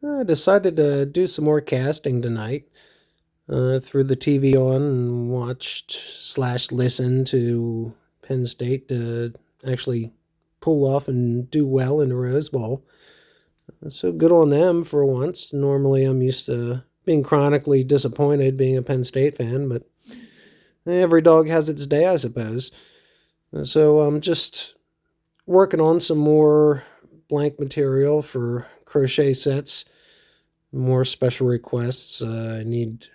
I decided to do some more casting tonight. Threw the TV on and watched slash listened to Penn State to actually pull off and do well in the Rose Bowl. So good on them for once. Normally I'm used to being chronically disappointed being a Penn State fan, but every dog has its day, I suppose. So I'm just working on some more blank material for crochet sets, more special requests. I need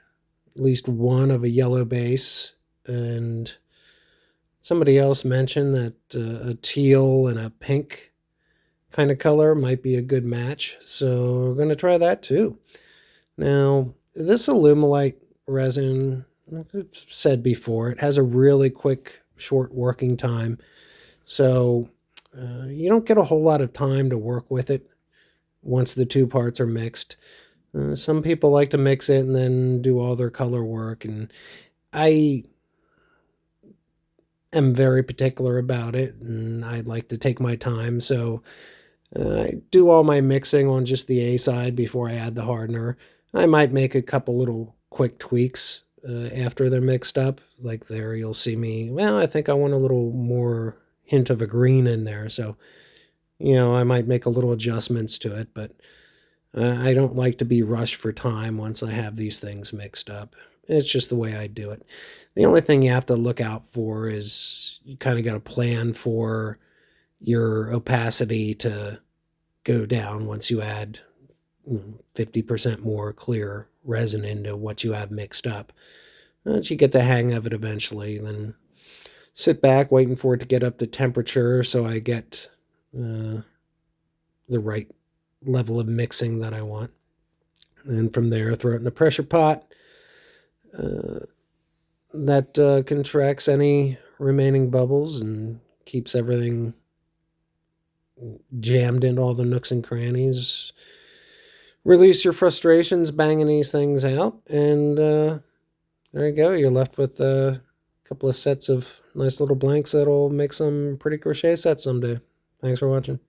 at least one of a yellow base, and somebody else mentioned that a teal and a pink kind of color might be a good match. So we're going to try that too. Now, this alumilite resin, I've said before, it has a really quick, short working time. So you don't get a whole lot of time to work with it once the two parts are mixed. Some people like to mix it and then do all their color work, and I am very particular about it, and I like to take my time. So I do all my mixing on just the A side before I add the hardener. I might make a couple little quick tweaks after they're mixed up. Like there, you'll see me, well, I think I want a little more hint of a green in there. So, I might make a little adjustments to it, but I don't like to be rushed for time once I have these things mixed up. It's just the way I do it. The only thing you have to look out for is you kind of got to plan for your opacity to go down once you add 50% more clear resin into what you have mixed up. Once you get the hang of it eventually, then sit back waiting for it to get up to temperature so I get the right level of mixing that I want. And from there, throw it in a pressure pot that contracts any remaining bubbles and keeps everything jammed into all the nooks and crannies. Release your frustrations banging these things out, and there you go. You're left with a couple of sets of nice little blanks that'll make some pretty crochet sets someday. Thanks for watching.